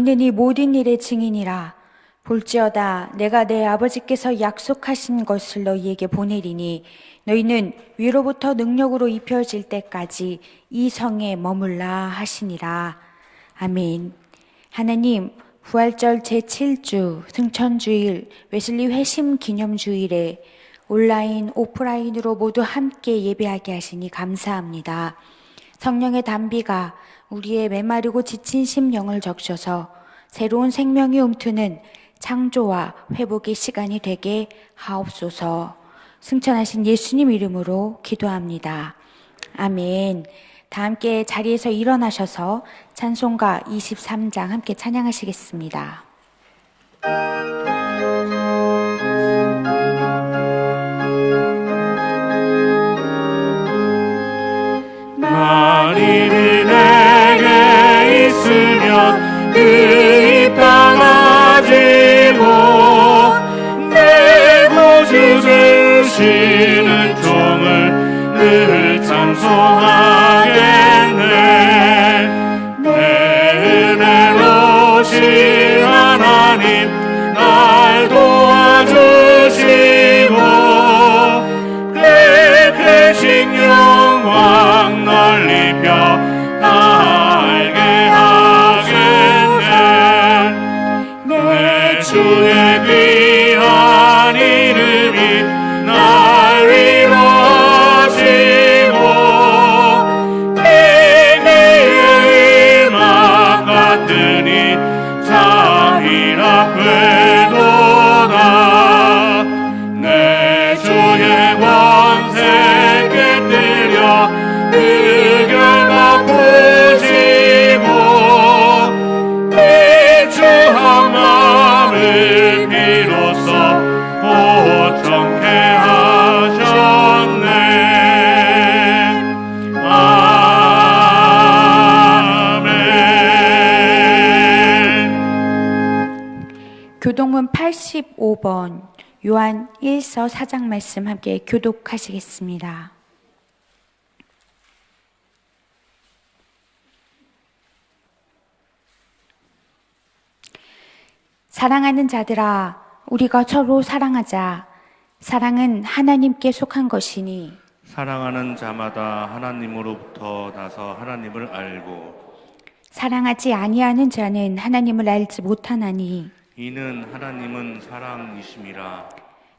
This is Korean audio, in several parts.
너희는 이 모든 일의 증인이라. 볼지어다 내가 내 아버지께서 약속하신 것을 너희에게 보내리니 너희는 위로부터 능력으로 입혀질 때까지 이 성에 머물라 하시니라. 아멘. 하나님, 부활절 제7주 승천주일 웨슬리 회심 기념주일에 온라인, 오프라인으로 모두 함께 예배하게 하시니 감사합니다. 성령의 단비가 우리의 메마르고 지친 심령을 적셔서 새로운 생명이 움트는 창조와 회복의 시간이 되게 하옵소서. 승천하신 예수님 이름으로 기도합니다. 아멘. 다 함께 자리에서 일어나셔서 찬송가 23장 함께 찬양하시겠습니다. 만일이 내게 있으면 그 입 당하지고 내 구주 되시는 종을 늘 찬송하겠네. 내 은혜로우신 하나님 날 도와주시고 그 대신 영광 넓히며 알게 하겠네. 내 주의 귀한 이름이 날 위로하시고 이기의 음악 같으니 잠이라 되도다. 내 주의 권세 깨뜨려 의결 바꾸시고 이 주 한 마음을 비로소 보정케 하셨네. 아멘. 교동문 85번 요한 1서 4장 말씀 함께 교독하시겠습니다. 사랑하는 자들아, 우리가 서로 사랑하자. 사랑은 하나님께 속한 것이니 사랑하는 자마다 하나님으로부터 나서 하나님을 알고 사랑하지 아니하는 자는 하나님을 알지 못하나니 이는 하나님은 사랑이심이라.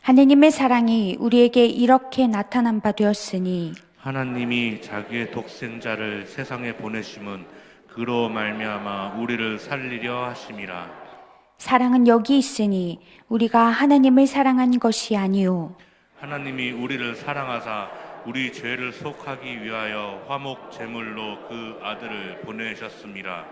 하나님의 사랑이 우리에게 이렇게 나타난 바 되었으니 하나님이 자기의 독생자를 세상에 보내심은 그로 말미암아 우리를 살리려 하심이라. 사랑은 여기 있으니 우리가 하나님을 사랑한 것이 아니요 하나님이 우리를 사랑하사 우리 죄를 속하기 위하여 화목 제물로 그 아들을 보내셨습니다.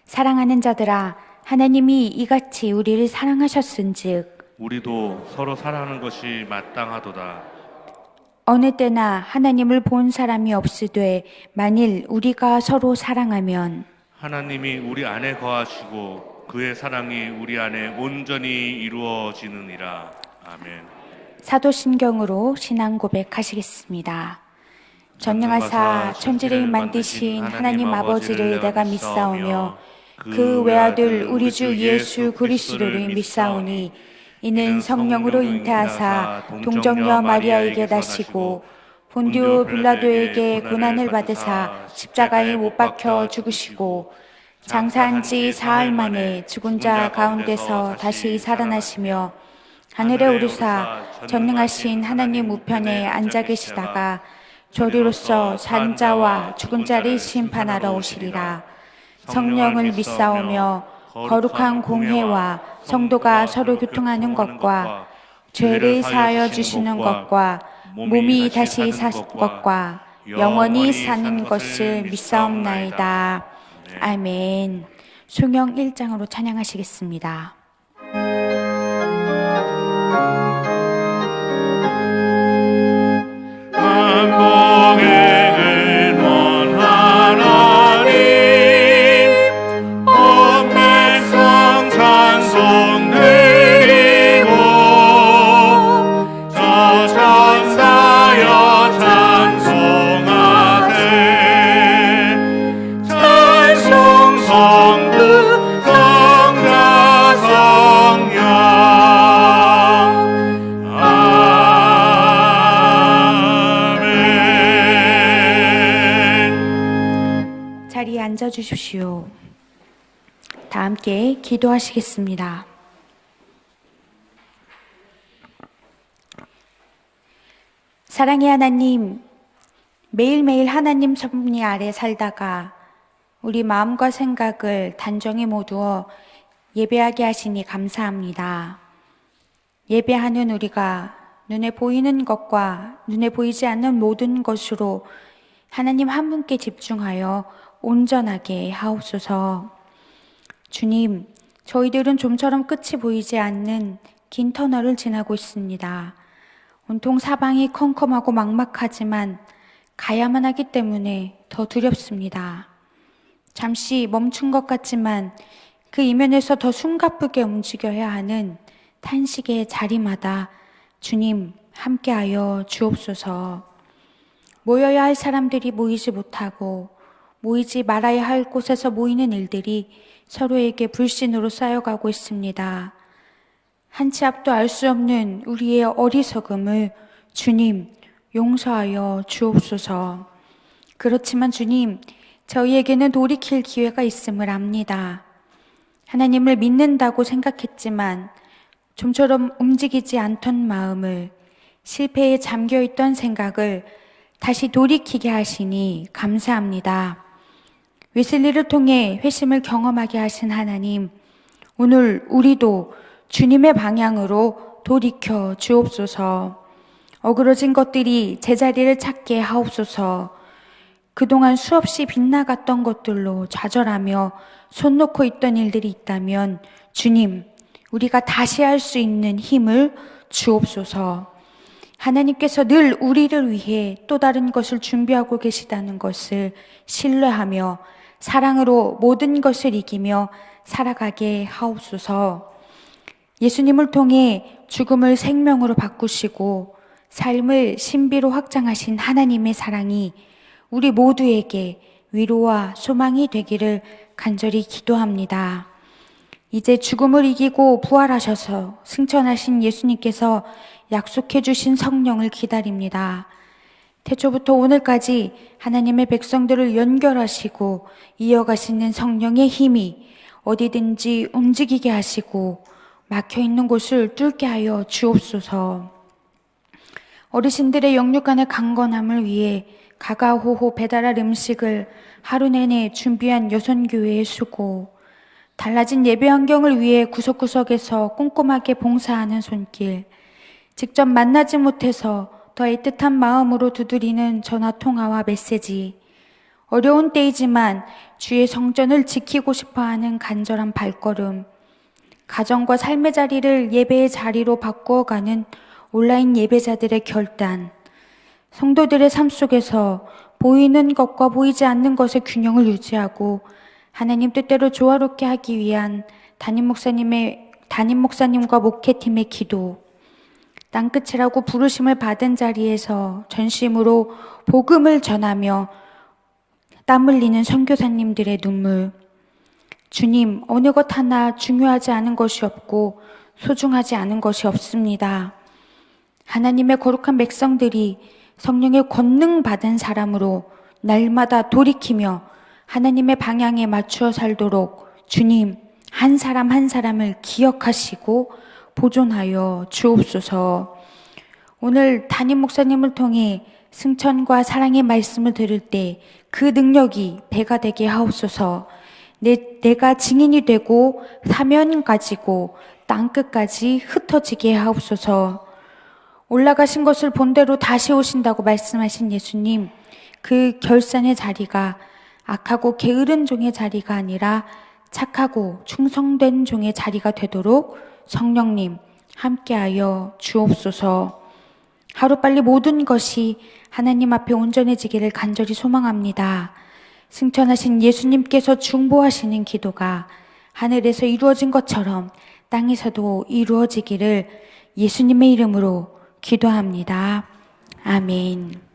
사랑하는 자들아, 하나님이 이같이 우리를 사랑하셨은즉 우리도 서로 사랑하는 것이 마땅하도다. 어느 때나 하나님을 본 사람이 없으되 만일 우리가 서로 사랑하면 하나님이 우리 안에 거하시고 그의 사랑이 우리 안에 온전히 이루어지느니라. 아멘. 사도신경으로 신앙 고백하시겠습니다. 전능하사 천지를 만드신 하나님 아버지를 내가 믿사오며 그 외아들 우리 주 예수 그리스도를 믿사오니 이는 성령으로 잉태하사 동정녀 마리아에게 나시고 본디오 빌라도에게 고난을 받으사 십자가에 못 박혀 죽으시고 장사한 지 사흘 만에 죽은 자 가운데서 다시 살아나시며 하늘에 오르사 전능하신 하나님 우편에 앉아 계시다가 조리로서 산 자와 죽은 자를 심판하러 오시리라. 성령을 믿사오며 거룩한 공회와 성도가 서로 교통하는 것과 죄를 사하여 주시는 것과 몸이 다시 사신 것과 영원히 사는 것을 믿사옵나이다. 아멘. 송영 1장으로 찬양하시겠습니다. 찬송하세 찬송성부 주십시오. 다 함께 기도하시겠습니다. 사랑의 하나님, 매일매일 하나님 섭리 아래 살다가 우리 마음과 생각을 단정히 모두어 예배하게 하시니 감사합니다. 예배하는 우리가 눈에 보이는 것과 눈에 보이지 않는 모든 것으로 하나님 한 분께 집중하여 온전하게 하옵소서. 주님, 저희들은 좀처럼 끝이 보이지 않는 긴 터널을 지나고 있습니다. 온통 사방이 컴컴하고 막막하지만 가야만 하기 때문에 더 두렵습니다. 잠시 멈춘 것 같지만 그 이면에서 더 숨가쁘게 움직여야 하는 탄식의 자리마다 주님 함께하여 주옵소서. 모여야 할 사람들이 모이지 못하고 모이지 말아야 할 곳에서 모이는 일들이 서로에게 불신으로 쌓여가고 있습니다. 한 치 앞도 알 수 없는 우리의 어리석음을 주님 용서하여 주옵소서. 그렇지만 주님, 저희에게는 돌이킬 기회가 있음을 압니다. 하나님을 믿는다고 생각했지만 좀처럼 움직이지 않던 마음을, 실패에 잠겨있던 생각을 다시 돌이키게 하시니 감사합니다. 웨슬리를 통해 회심을 경험하게 하신 하나님, 오늘 우리도 주님의 방향으로 돌이켜 주옵소서. 어그러진 것들이 제자리를 찾게 하옵소서. 그동안 수없이 빗나갔던 것들로 좌절하며 손 놓고 있던 일들이 있다면 주님, 우리가 다시 할 수 있는 힘을 주옵소서. 하나님께서 늘 우리를 위해 또 다른 것을 준비하고 계시다는 것을 신뢰하며 사랑으로 모든 것을 이기며 살아가게 하옵소서. 예수님을 통해 죽음을 생명으로 바꾸시고 삶을 신비로 확장하신 하나님의 사랑이 우리 모두에게 위로와 소망이 되기를 간절히 기도합니다. 이제 죽음을 이기고 부활하셔서 승천하신 예수님께서 약속해 주신 성령을 기다립니다. 태초부터 오늘까지 하나님의 백성들을 연결하시고 이어가시는 성령의 힘이 어디든지 움직이게 하시고 막혀있는 곳을 뚫게 하여 주옵소서. 어르신들의 영육간의 강건함을 위해 가가호호 배달할 음식을 하루 내내 준비한 여선교회의 수고, 달라진 예배 환경을 위해 구석구석에서 꼼꼼하게 봉사하는 손길, 직접 만나지 못해서 더 애틋한 마음으로 두드리는 전화통화와 메시지, 어려운 때이지만 주의 성전을 지키고 싶어하는 간절한 발걸음, 가정과 삶의 자리를 예배의 자리로 바꾸어가는 온라인 예배자들의 결단, 성도들의 삶 속에서 보이는 것과 보이지 않는 것의 균형을 유지하고 하나님 뜻대로 조화롭게 하기 위한 담임 목사님과 목회팀의 기도, 땅끝이라고 부르심을 받은 자리에서 전심으로 복음을 전하며 땀 흘리는 선교사님들의 눈물, 주님, 어느 것 하나 중요하지 않은 것이 없고 소중하지 않은 것이 없습니다. 하나님의 거룩한 백성들이 성령의 권능 받은 사람으로 날마다 돌이키며 하나님의 방향에 맞추어 살도록 주님, 한 사람 한 사람을 기억하시고 보존하여 주옵소서. 오늘 담임 목사님을 통해 승천과 사랑의 말씀을 들을 때 그 능력이 배가 되게 하옵소서. 내가 증인이 되고 사명 가지고 땅끝까지 흩어지게 하옵소서. 올라가신 것을 본대로 다시 오신다고 말씀하신 예수님, 그 결산의 자리가 악하고 게으른 종의 자리가 아니라 착하고 충성된 종의 자리가 되도록 성령님 함께하여 주옵소서. 하루빨리 모든 것이 하나님 앞에 온전해지기를 간절히 소망합니다. 승천하신 예수님께서 중보하시는 기도가 하늘에서 이루어진 것처럼 땅에서도 이루어지기를 예수님의 이름으로 기도합니다. 아멘.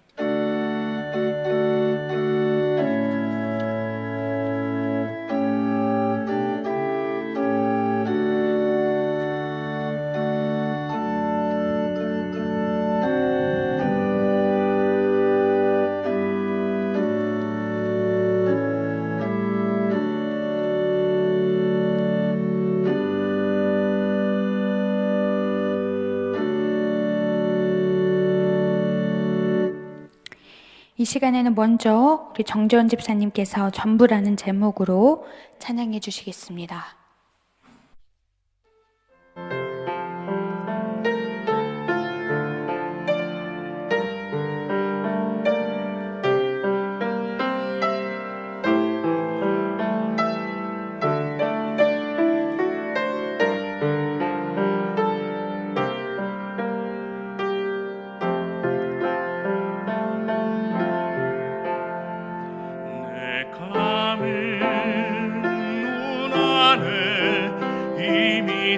이 시간에는 먼저 우리 정재원 집사님께서 전부라는 제목으로 찬양해 주시겠습니다.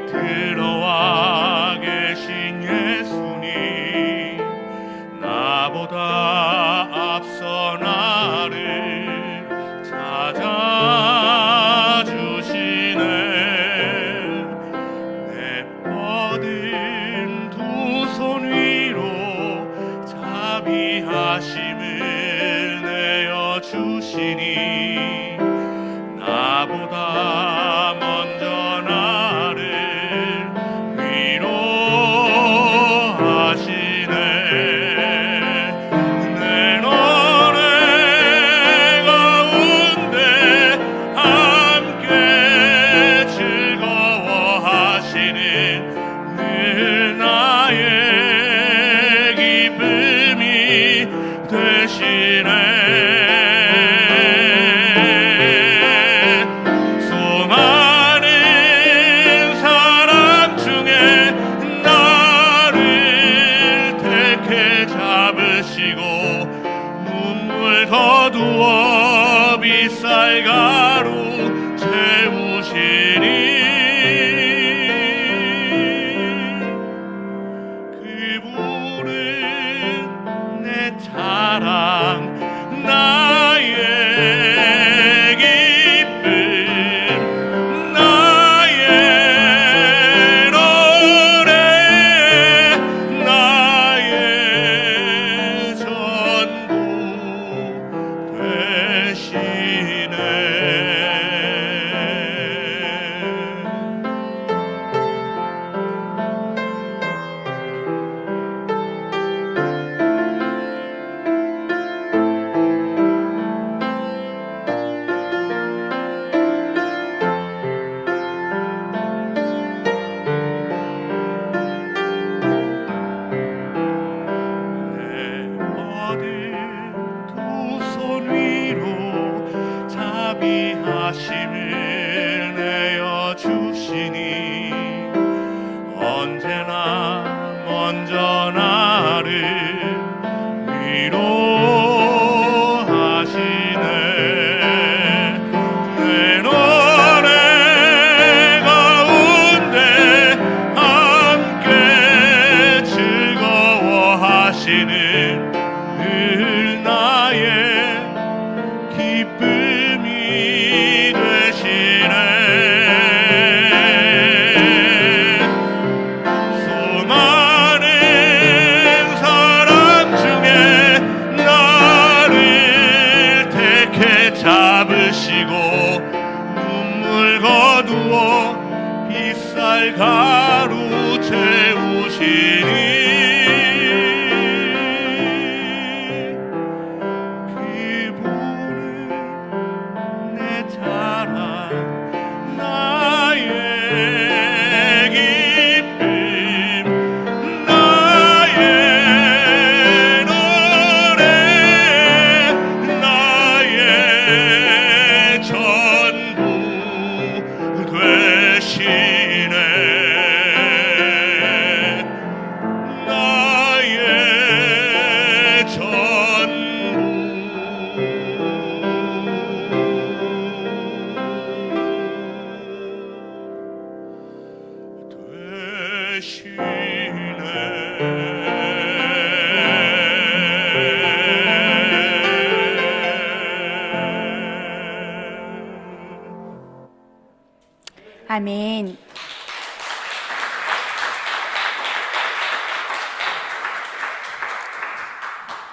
들어와 계신 예수님, 나보다 앞서 나를 찾아주시네. 내 뻗은 두 손 위로 자비하심을 내어주시니, 나보다 먼저 나를 위로하시네. 내 노래 가운데 함께 즐거워하시는 늘 나의 기쁨이 되시네. 거두어 빗살가루 채우시니, 그분은 내 자랑, 나의 기쁨, 나의 노래, 나의 전부 되시네. 내 얻은 두 손 위로 자비하심을 내어주시니, 언제나 먼저 나를 위로하시네. 내 노래 가운데 함께 즐거워하시는 늘 나의 기쁨이 되시네. 수많은 사람 중에 나를 택해 잡으시고, 눈물 거두어 빗살가루 채우시니, 내 자랑, 나의 기쁨, 나의 노래, 나의 전부 되시네. 나의 전부 아멘.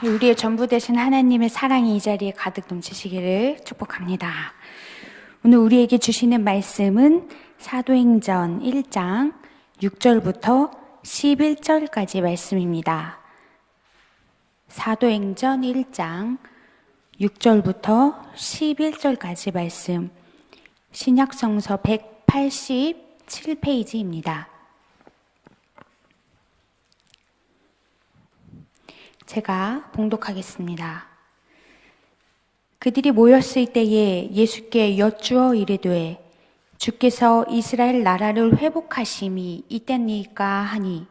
우리의 전부 되신 하나님의 사랑이 이 자리에 가득 넘치시기를 축복합니다. 오늘 우리에게 주시는 말씀은 사도행전 1장 6절부터 11절까지 말씀입니다. 사도행전 1장 6절부터 11절까지 말씀, 신약성서 187페이지입니다. 제가 봉독하겠습니다. 그들이 모였을 때에 예수께 여쭈어 이르되 주께서 이스라엘 나라를 회복하심이 이때니까 하니,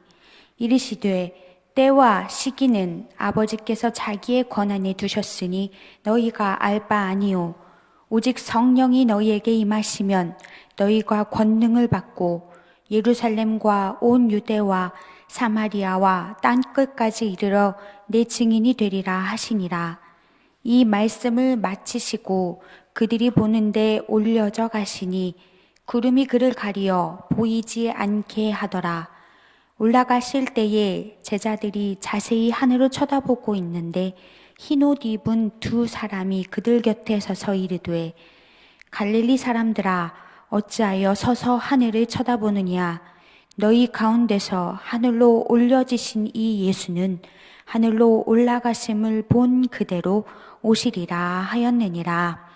이르시되 때와 시기는 아버지께서 자기의 권한에 두셨으니 너희가 알 바 아니요 오직 성령이 너희에게 임하시면 너희가 권능을 받고 예루살렘과 온 유대와 사마리아와 땅끝까지 이르러 내 증인이 되리라 하시니라. 이 말씀을 마치시고 그들이 보는데 올려져 가시니 구름이 그를 가리어 보이지 않게 하더라. 올라가실 때에 제자들이 자세히 하늘을 쳐다보고 있는데 흰옷 입은 두 사람이 그들 곁에 서서 이르되 갈릴리 사람들아 어찌하여 서서 하늘을 쳐다보느냐. 너희 가운데서 하늘로 올려지신 이 예수는 하늘로 올라가심을 본 그대로 오시리라 하였느니라.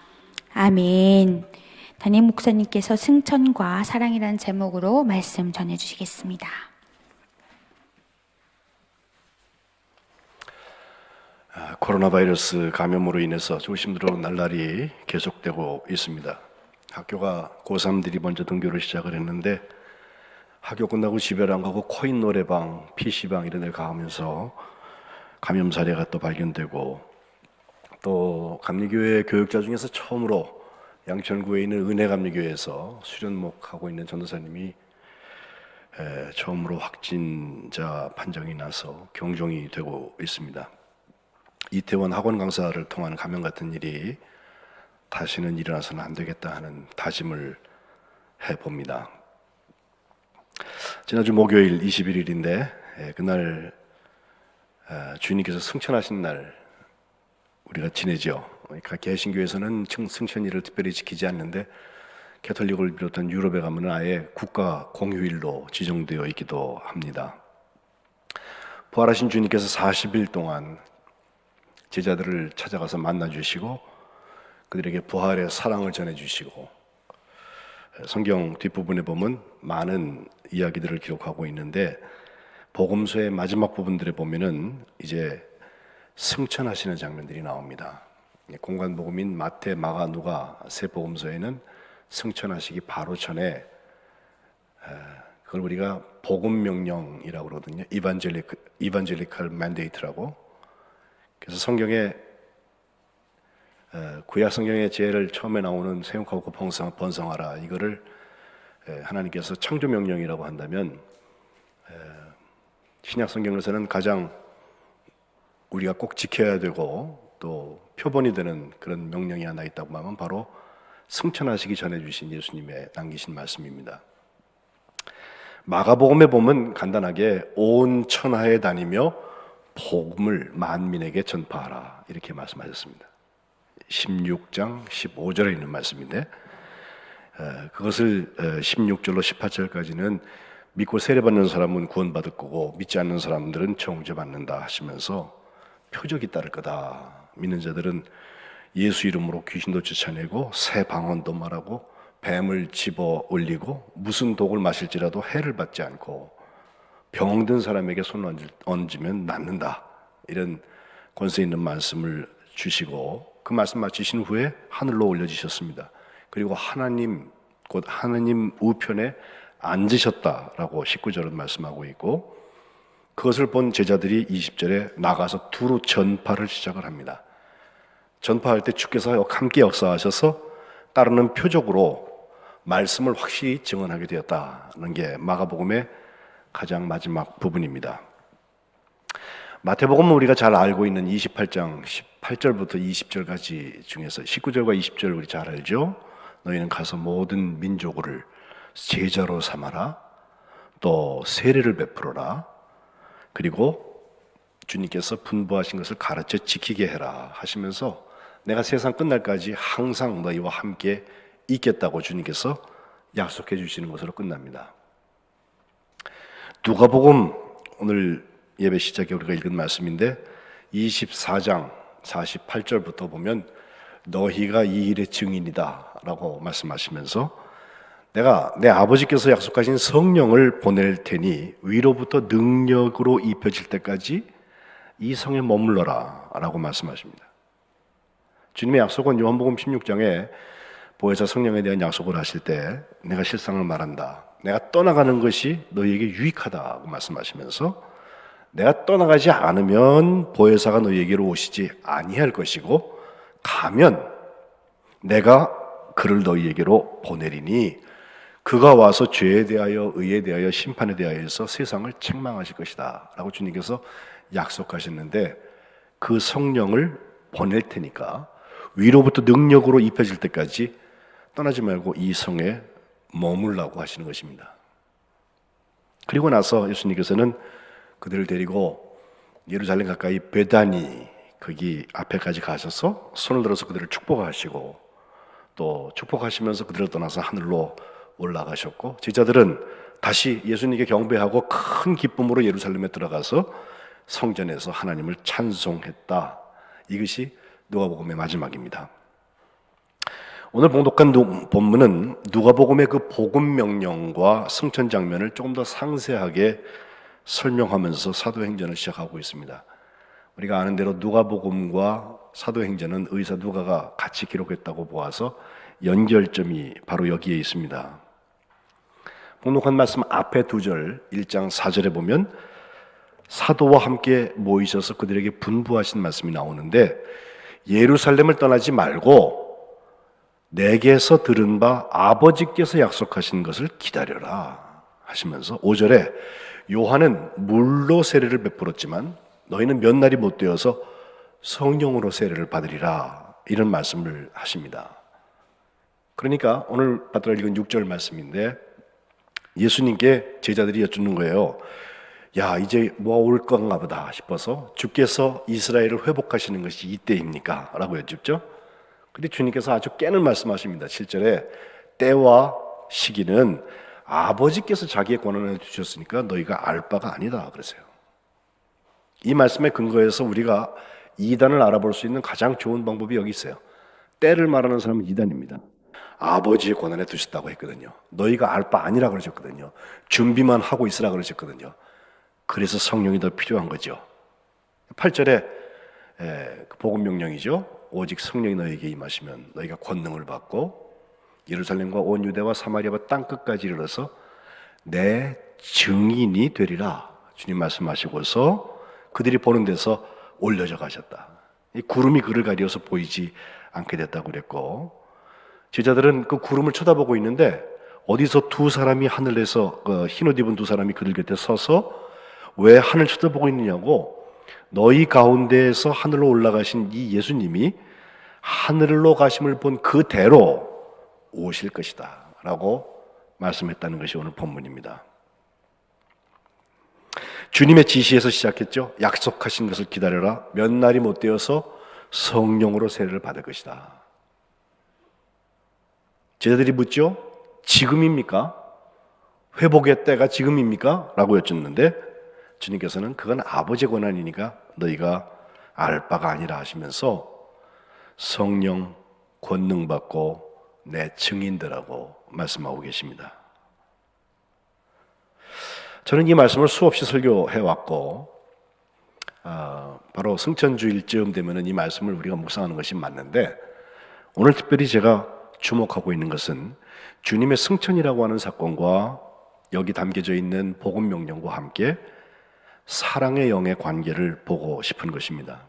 아멘. 담임 목사님께서 승천과 사랑이라는 제목으로 말씀 전해주시겠습니다. 코로나 바이러스 감염으로 인해서 조심스러운 날날이 계속되고 있습니다. 학교가 고3들이 먼저 등교를 시작을 했는데 학교 끝나고 집에 안 가고 코인 노래방, PC방 이런 데 가면서 감염 사례가 또 발견되고, 또 감리교회 교육자 중에서 처음으로 양천구에 있는 은혜감리교회에서 수련목하고 있는 전도사님이 처음으로 확진자 판정이 나서 경종이 되고 있습니다. 이태원 학원 강사를 통한 감염 같은 일이 다시는 일어나서는 안 되겠다 하는 다짐을 해봅니다. 지난주 목요일 21일인데 그날 주님께서 승천하신 날 우리가 지내죠. 그러니까 개신교에서는 승천일을 특별히 지키지 않는데 캐톨릭을 비롯한 유럽에 가면 아예 국가 공휴일로 지정되어 있기도 합니다. 부활하신 주님께서 40일 동안 제자들을 찾아가서 만나주시고 그들에게 부활의 사랑을 전해주시고, 성경 뒷부분에 보면 많은 이야기들을 기록하고 있는데 복음서의 마지막 부분들에 보면은 이제 승천하시는 장면들이 나옵니다. 공간 복음인 마태, 마가, 누가 세 복음서에는 승천하시기 바로 전에 그걸 우리가 복음 명령이라고 그러거든요. 이반젤리컬 맨데이트라고. 그래서 성경에 구약 성경의 제일 처음에 나오는 생육하고 번성하라, 이거를 하나님께서 창조 명령이라고 한다면 신약 성경에서는 가장 우리가 꼭 지켜야 되고 또 표본이 되는 그런 명령이 하나 있다고 하면 바로 승천하시기 전에 주신 예수님의 남기신 말씀입니다. 마가복음에 보면 간단하게 온 천하에 다니며 복음을 만민에게 전파하라 이렇게 말씀하셨습니다. 16장 15절에 있는 말씀인데 그것을 16절로 18절까지는 믿고 세례받는 사람은 구원받을 거고 믿지 않는 사람들은 정죄받는다 하시면서 표적이 따를 거다. 믿는 자들은 예수 이름으로 귀신도 쫓아내고 새 방언도 말하고 뱀을 집어 올리고 무슨 독을 마실지라도 해를 받지 않고 병든 사람에게 손을 얹으면 낫는다. 이런 권세 있는 말씀을 주시고 그 말씀 마치신 후에 하늘로 올려지셨습니다. 그리고 하나님 곧 하나님 우편에 앉으셨다라고 19절은 말씀하고 있고, 그것을 본 제자들이 20절에 나가서 두루 전파를 시작을 합니다. 전파할 때 주께서 함께 역사하셔서 따르는 표적으로 말씀을 확실히 증언하게 되었다는 게 마가복음의 가장 마지막 부분입니다. 마태복음은 우리가 잘 알고 있는 28장 18절부터 20절까지 중에서 19절과 20절 우리 잘 알죠? 너희는 가서 모든 민족을 제자로 삼아라, 또 세례를 베풀어라, 그리고 주님께서 분부하신 것을 가르쳐 지키게 해라 하시면서 내가 세상 끝날까지 항상 너희와 함께 있겠다고 주님께서 약속해 주시는 것으로 끝납니다. 누가복음 오늘 예배 시작에 우리가 읽은 말씀인데 24장 48절부터 보면 너희가 이 일의 증인이다 라고 말씀하시면서 내가 내 아버지께서 약속하신 성령을 보낼 테니 위로부터 능력으로 입혀질 때까지 이 성에 머물러라 라고 말씀하십니다. 주님의 약속은 요한복음 16장에 보혜사 성령에 대한 약속을 하실 때 내가 실상을 말한다. 내가 떠나가는 것이 너희에게 유익하다고 말씀하시면서 내가 떠나가지 않으면 보혜사가 너희에게로 오시지 아니할 것이고 가면 내가 그를 너희에게로 보내리니 그가 와서 죄에 대하여 의에 대하여 심판에 대하여서 세상을 책망하실 것이다 라고 주님께서 약속하셨는데 그 성령을 보낼 테니까 위로부터 능력으로 입혀질 때까지 떠나지 말고 이 성에 머물라고 하시는 것입니다. 그리고 나서 예수님께서는 그들을 데리고 예루살렘 가까이 베다니 거기 앞에까지 가셔서 손을 들어서 그들을 축복하시고 또 축복하시면서 그들을 떠나서 하늘로 올라가셨고 제자들은 다시 예수님께 경배하고 큰 기쁨으로 예루살렘에 들어가서 성전에서 하나님을 찬송했다. 이것이 누가복음의 마지막입니다. 오늘 봉독한 본문은 누가복음의 그 복음 명령과 승천 장면을 조금 더 상세하게 설명하면서 사도행전을 시작하고 있습니다. 우리가 아는 대로 누가복음과 사도행전은 의사 누가가 같이 기록했다고 보아서 연결점이 바로 여기에 있습니다. 봉독한 말씀 앞에 2절 1장 4절에 보면 사도와 함께 모이셔서 그들에게 분부하신 말씀이 나오는데 예루살렘을 떠나지 말고 내게서 들은 바 아버지께서 약속하신 것을 기다려라 하시면서 5절에 요한은 물로 세례를 베풀었지만 너희는 몇 날이 못 되어서 성령으로 세례를 받으리라 이런 말씀을 하십니다. 그러니까 오늘 받들어 읽은 6절 말씀인데 예수님께 제자들이 여쭙는 거예요. 야 이제 뭐가 올 건가 보다 싶어서 주께서 이스라엘을 회복하시는 것이 이때입니까? 라고 여쭙죠. 근데 주님께서 아주 깨는 말씀하십니다. 7절에 때와 시기는 아버지께서 자기의 권한을 주셨으니까 너희가 알 바가 아니다 그러세요. 이 말씀에 근거해서 우리가 이단을 알아볼 수 있는 가장 좋은 방법이 여기 있어요. 때를 말하는 사람은 이단입니다. 아버지의 권한에 두셨다고 했거든요. 너희가 알 바 아니라 그러셨거든요. 준비만 하고 있으라 그러셨거든요. 그래서 성령이 더 필요한 거죠. 8절에 복음 명령이죠. 오직 성령이 너희에게 임하시면 너희가 권능을 받고 예루살렘과 온 유대와 사마리아와 땅끝까지 이르러서 내 증인이 되리라. 주님 말씀하시고서 그들이 보는 데서 올려져 가셨다. 이 구름이 그를 가리어서 보이지 않게 됐다고 그랬고 제자들은 그 구름을 쳐다보고 있는데 어디서 두 사람이 하늘에서 흰옷 입은 두 사람이 그들 곁에 서서 왜 하늘 쳐다보고 있느냐고 너희 가운데에서 하늘로 올라가신 이 예수님이 하늘로 가심을 본 그대로 오실 것이다 라고 말씀했다는 것이 오늘 본문입니다. 주님의 지시에서 시작했죠. 약속하신 것을 기다려라. 몇 날이 못 되어서 성령으로 세례를 받을 것이다. 제자들이 묻죠. 지금입니까? 회복의 때가 지금입니까? 라고 여쭙는데 주님께서는 그건 아버지의 권한이니까 너희가 알 바가 아니라 하시면서 성령 권능 받고 내 증인들하고 말씀하고 계십니다. 저는 이 말씀을 수없이 설교해 왔고 바로 승천주일쯤 되면은 이 말씀을 우리가 묵상하는 것이 맞는데 오늘 특별히 제가 주목하고 있는 것은 주님의 승천이라고 하는 사건과 여기 담겨져 있는 복음 명령과 함께 사랑의 영의 관계를 보고 싶은 것입니다.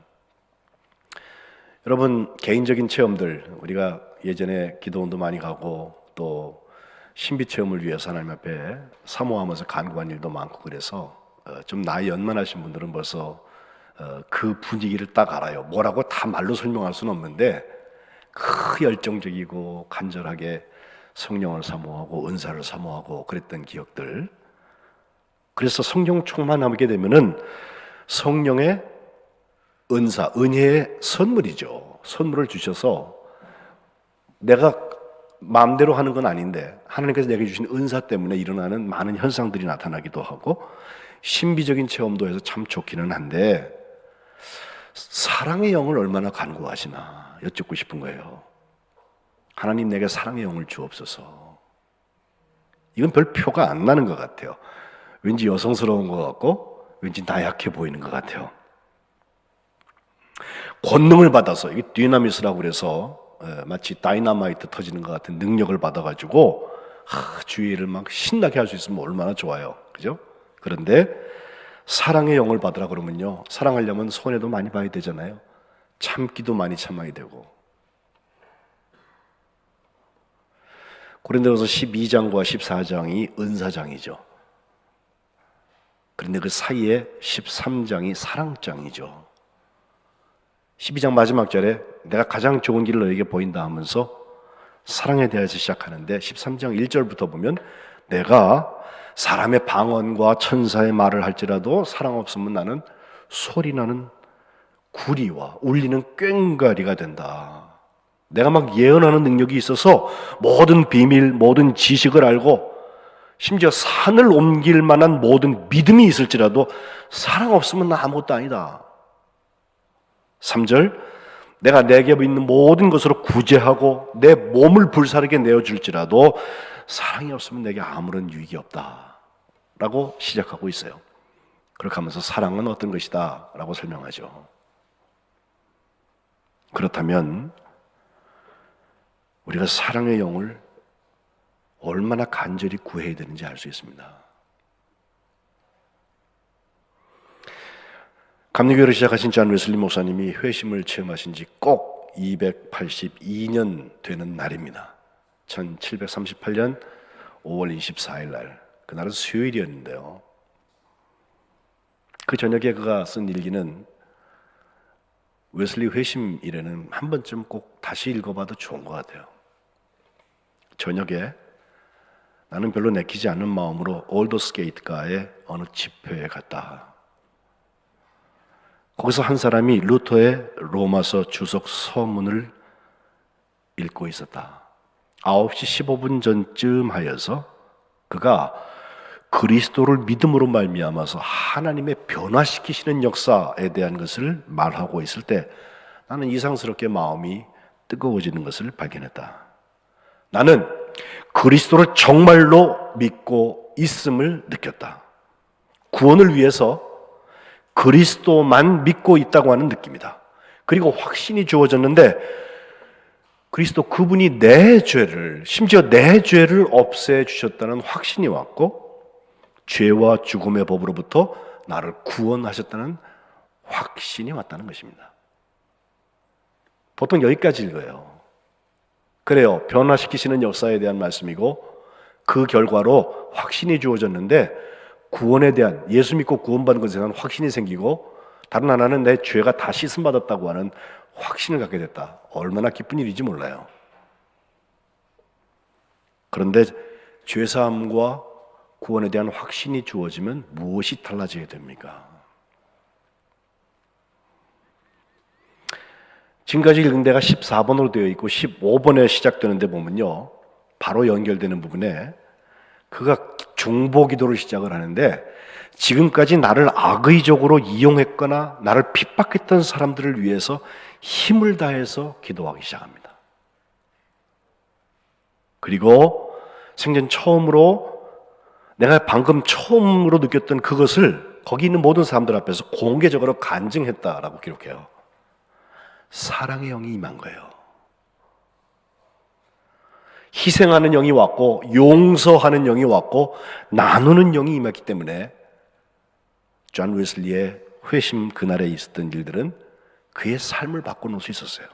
여러분 개인적인 체험들 우리가 예전에 기도원도 많이 가고 또 신비 체험을 위해서 하나님 앞에 사모하면서 간구한 일도 많고 그래서 좀 나이 연만하신 분들은 벌써 그 분위기를 딱 알아요. 뭐라고 다 말로 설명할 수는 없는데 그 열정적이고 간절하게 성령을 사모하고 은사를 사모하고 그랬던 기억들. 그래서 성령 충만하게 되면은 성령의 은사, 은혜의 선물이죠. 선물을 주셔서 내가 마음대로 하는 건 아닌데 하나님께서 내게 주신 은사 때문에 일어나는 많은 현상들이 나타나기도 하고 신비적인 체험도 해서 참 좋기는 한데 사랑의 영을 얼마나 간구하시나 여쭙고 싶은 거예요. 하나님 내게 사랑의 영을 주옵소서. 이건 별 표가 안 나는 것 같아요. 왠지 여성스러운 것 같고 왠지 나약해 보이는 것 같아요. 권능을 받아서, 이게 디나미스라고 그래서 마치 다이너마이트 터지는 것 같은 능력을 받아가지고 주의 일을 막 신나게 할 수 있으면 얼마나 좋아요. 그죠? 그런데 사랑의 영을 받으라 그러면요, 사랑하려면 손해도 많이 봐야 되잖아요. 참기도 많이 참아야 되고. 고린도전서 12장과 14장이 은사장이죠. 그런데 그 사이에 13장이 사랑장이죠. 12장 마지막 절에 내가 가장 좋은 길을 너에게 보인다 하면서 사랑에 대해서 시작하는데 13장 1절부터 보면 내가 사람의 방언과 천사의 말을 할지라도 사랑 없으면 나는 소리나는 구리와 울리는 꽹과리가 된다. 내가 막 예언하는 능력이 있어서 모든 비밀, 모든 지식을 알고 심지어 산을 옮길 만한 모든 믿음이 있을지라도 사랑 없으면 나 아무것도 아니다. 3절 내가 내게 있는 모든 것으로 구제하고 내 몸을 불사르게 내어줄지라도 사랑이 없으면 내게 아무런 유익이 없다 라고 시작하고 있어요. 그렇게 하면서 사랑은 어떤 것이다 라고 설명하죠. 그렇다면 우리가 사랑의 영을 얼마나 간절히 구해야 되는지 알 수 있습니다. 감리교회를 시작하신 존 웨슬리 목사님이 회심을 체험하신 지 꼭 282년 되는 날입니다. 1738년 5월 24일 날, 그날은 수요일이었는데요. 그 저녁에 그가 쓴 일기는 웨슬리 회심 이래는 한 번쯤 꼭 다시 읽어봐도 좋은 것 같아요. 저녁에 나는 별로 내키지 않는 마음으로 올더스게이트가의 어느 집회에 갔다. 거기서 한 사람이 루터의 로마서 주석 서문을 읽고 있었다. 9시 15분 전쯤 하여서 그가 그리스도를 믿음으로 말미암아서 하나님의 변화시키시는 역사에 대한 것을 말하고 있을 때 나는 이상스럽게 마음이 뜨거워지는 것을 발견했다. 나는 그리스도를 정말로 믿고 있음을 느꼈다. 구원을 위해서 그리스도만 믿고 있다고 하는 느낌이다. 그리고 확신이 주어졌는데 그리스도 그분이 내 죄를, 심지어 내 죄를 없애주셨다는 확신이 왔고 죄와 죽음의 법으로부터 나를 구원하셨다는 확신이 왔다는 것입니다. 보통 여기까지 읽어요. 그래요. 변화시키시는 역사에 대한 말씀이고 그 결과로 확신이 주어졌는데 구원에 대한, 예수 믿고 구원받은 것에 대한 확신이 생기고 다른 하나는 내 죄가 다 씻음받았다고 하는 확신을 갖게 됐다. 얼마나 기쁜 일인지 몰라요. 그런데 죄사함과 구원에 대한 확신이 주어지면 무엇이 달라져야 됩니까? 지금까지 읽은 데가 14번으로 되어 있고 15번에 시작되는 데 보면요, 바로 연결되는 부분에 그가 중보기도를 시작을 하는데 지금까지 나를 악의적으로 이용했거나 나를 핍박했던 사람들을 위해서 힘을 다해서 기도하기 시작합니다. 그리고 생전 처음으로 내가 방금 처음으로 느꼈던 그것을 거기 있는 모든 사람들 앞에서 공개적으로 간증했다라고 기록해요. 사랑의 영이 임한 거예요. 희생하는 영이 왔고 용서하는 영이 왔고 나누는 영이 임했기 때문에 존 웨슬리의 회심 그날에 있었던 일들은 그의 삶을 바꿔놓을 수 있었어요.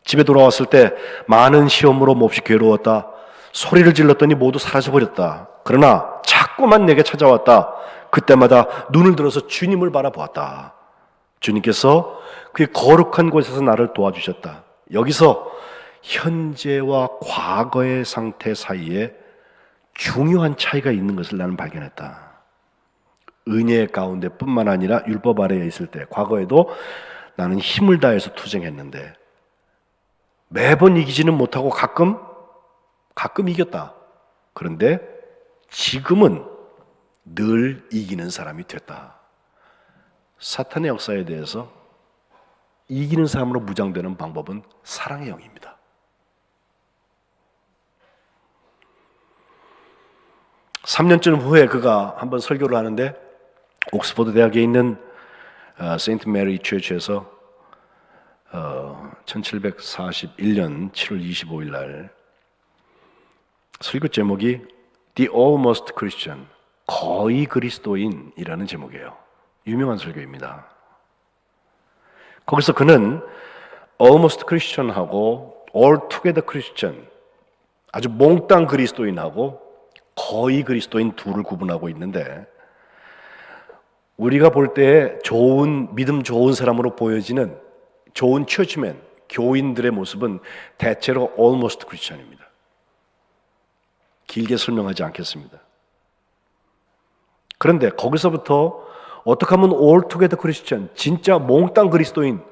집에 돌아왔을 때 많은 시험으로 몹시 괴로웠다. 소리를 질렀더니 모두 사라져버렸다. 그러나 자꾸만 내게 찾아왔다. 그때마다 눈을 들어서 주님을 바라보았다. 주님께서 그의 거룩한 곳에서 나를 도와주셨다. 여기서 현재와 과거의 상태 사이에 중요한 차이가 있는 것을 나는 발견했다. 은혜 가운데 뿐만 아니라 율법 아래에 있을 때 과거에도 나는 힘을 다해서 투쟁했는데 매번 이기지는 못하고 가끔 이겼다. 그런데 지금은 늘 이기는 사람이 됐다. 사탄의 역사에 대해서 이기는 사람으로 무장되는 방법은 사랑의 영입니다. (3년쯤) 후에 그가 한번 설교를 하는데 옥스퍼드 대학에 있는 세인트 메리 처치에서 1741년 7월 25일 날 설교 제목이 The Almost Christian, 거의 그리스도인이라는 제목이에요. 유명한 설교입니다. 거기서 그는 Almost Christian하고 Altogether Christian, 아주 몽땅 그리스도인하고 거의 그리스도인 둘을 구분하고 있는데, 우리가 볼 때 좋은 믿음 좋은 사람으로 보여지는 좋은 처치맨, 교인들의 모습은 대체로 Almost Christian입니다. 길게 설명하지 않겠습니다. 그런데 거기서부터 어떻게 하면 Altogether Christian, 진짜 몽땅 그리스도인,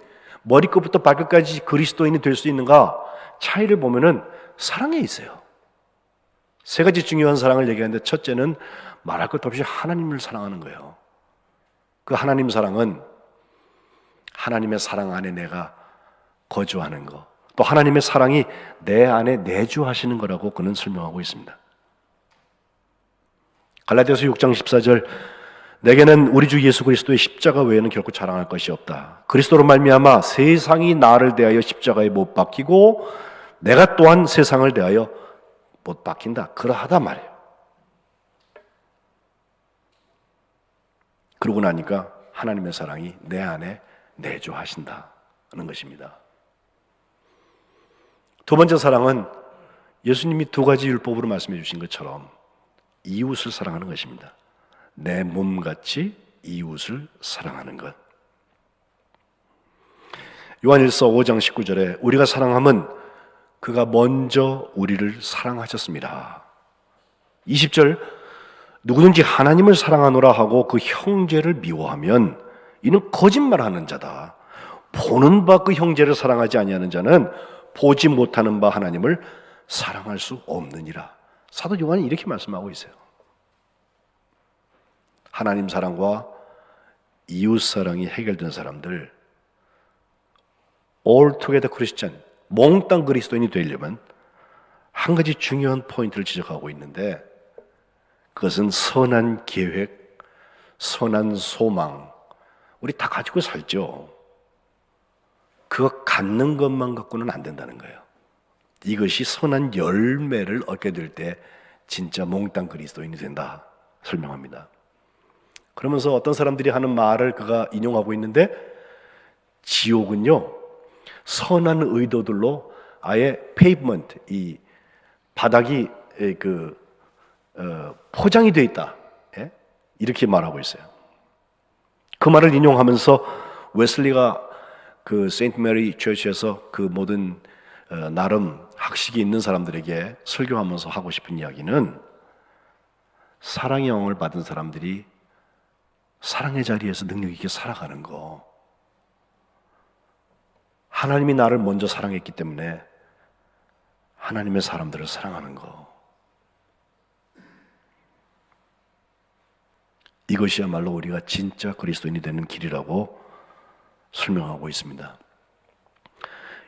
머리끝부터 발끝까지 그리스도인이 될 수 있는가? 차이를 보면은 사랑에 있어요. 세 가지 중요한 사랑을 얘기하는데, 첫째는 말할 것도 없이 하나님을 사랑하는 거예요. 그 하나님 사랑은 하나님의 사랑 안에 내가 거주하는 거, 또 하나님의 사랑이 내 안에 내주하시는 거라고 그는 설명하고 있습니다. 갈라디아서 6장 14절, 내게는 우리 주 예수 그리스도의 십자가 외에는 결코 자랑할 것이 없다. 그리스도로 말미암아 세상이 나를 대하여 십자가에 못 박히고 내가 또한 세상을 대하여 못 박힌다. 그러하다 말이에요. 그러고 나니까 하나님의 사랑이 내 안에 내주하신다는 것입니다. 두 번째 사랑은 예수님이 두 가지 율법으로 말씀해 주신 것처럼 이웃을 사랑하는 것입니다. 내 몸같이 이웃을 사랑하는 것. 요한일서 5장 19절에 우리가 사랑함은 그가 먼저 우리를 사랑하셨습니다. 20절, 누구든지 하나님을 사랑하노라 하고 그 형제를 미워하면 이는 거짓말하는 자다. 보는 바 그 형제를 사랑하지 아니하는 자는 보지 못하는 바 하나님을 사랑할 수 없느니라. 사도 요한이 이렇게 말씀하고 있어요. 하나님 사랑과 이웃 사랑이 해결된 사람들, Altogether Christian, 몽땅 그리스도인이 되려면 한 가지 중요한 포인트를 지적하고 있는데, 그것은 선한 계획, 선한 소망, 우리 다 가지고 살죠. 그거 갖는 것만 갖고는 안 된다는 거예요. 이것이 선한 열매를 얻게 될 때 진짜 몽땅 그리스도인이 된다 설명합니다. 그러면서 어떤 사람들이 하는 말을 그가 인용하고 있는데, 지옥은요 선한 의도들로 아예 페이브먼트, 이 바닥이 포장이 되어 있다, 이렇게 말하고 있어요. 그 말을 인용하면서 웨슬리가 그 세인트 메리 처치에서 그 모든 나름 학식이 있는 사람들에게 설교하면서 하고 싶은 이야기는, 사랑의 영을 받은 사람들이 사랑의 자리에서 능력 있게 살아가는 거, 하나님이 나를 먼저 사랑했기 때문에 하나님의 사람들을 사랑하는 거, 이것이야말로 우리가 진짜 그리스도인이 되는 길이라고 설명하고 있습니다.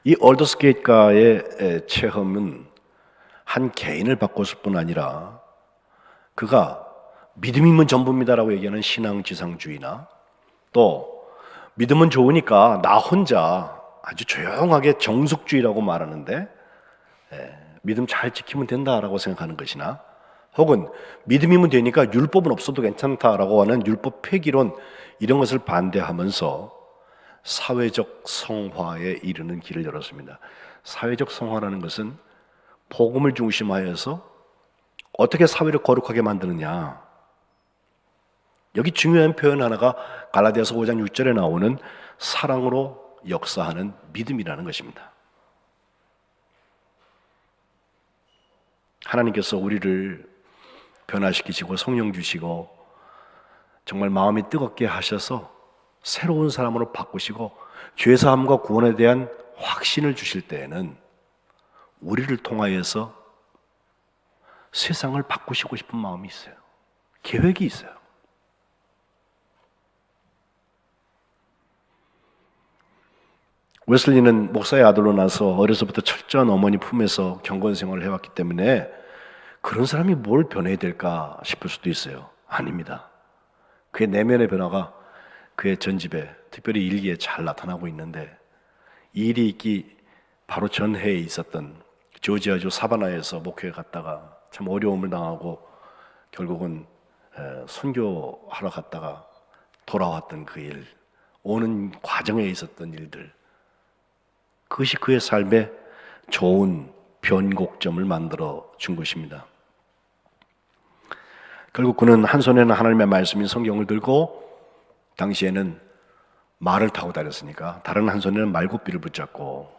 이 얼더스게이트가의 체험은 한 개인을 바꿨을 뿐 아니라, 그가 믿음이면 전부입니다라고 얘기하는 신앙지상주의나, 또 믿음은 좋으니까 나 혼자 아주 조용하게 정숙주의라고 말하는데 믿음 잘 지키면 된다라고 생각하는 것이나, 혹은 믿음이면 되니까 율법은 없어도 괜찮다라고 하는 율법 폐기론, 이런 것을 반대하면서 사회적 성화에 이르는 길을 열었습니다. 사회적 성화라는 것은 복음을 중심하여서 어떻게 사회를 거룩하게 만드느냐, 여기 중요한 표현 하나가 갈라디아서 5장 6절에 나오는 사랑으로 역사하는 믿음이라는 것입니다. 하나님께서 우리를 변화시키시고 성령 주시고 정말 마음이 뜨겁게 하셔서 새로운 사람으로 바꾸시고 죄사함과 구원에 대한 확신을 주실 때에는 우리를 통하여서 세상을 바꾸시고 싶은 마음이 있어요. 계획이 있어요. 웨슬리는 목사의 아들로 나서 어려서부터 철저한 어머니 품에서 경건 생활을 해왔기 때문에 그런 사람이 뭘 변해야 될까 싶을 수도 있어요. 아닙니다. 그의 내면의 변화가 그의 전집에, 특별히 일기에 잘 나타나고 있는데, 이 일이 있기 바로 전해에 있었던 조지아주 사바나에서 목회에 갔다가 참 어려움을 당하고 결국은 선교하러 갔다가 돌아왔던 그 일, 오는 과정에 있었던 일들, 그것이 그의 삶에 좋은 변곡점을 만들어 준 것입니다. 결국 그는 한 손에는 하나님의 말씀인 성경을 들고, 당시에는 말을 타고 다녔으니까 다른 한 손에는 말굽비를 붙잡고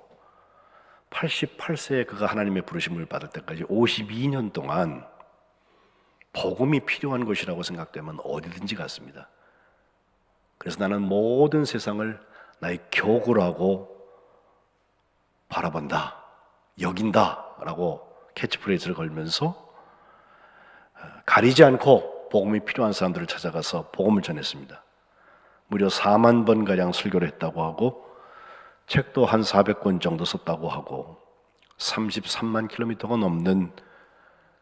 88세에 그가 하나님의 부르심을 받을 때까지 52년 동안 복음이 필요한 것이라고 생각되면 어디든지 갔습니다. 그래서 나는 모든 세상을 나의 교구라고 바라본다, 여긴다 라고 캐치프레이즈를 걸면서 가리지 않고 복음이 필요한 사람들을 찾아가서 복음을 전했습니다. 무려 4만 번가량 설교를 했다고 하고 책도 한 400권 정도 썼다고 하고 33만 킬로미터가 넘는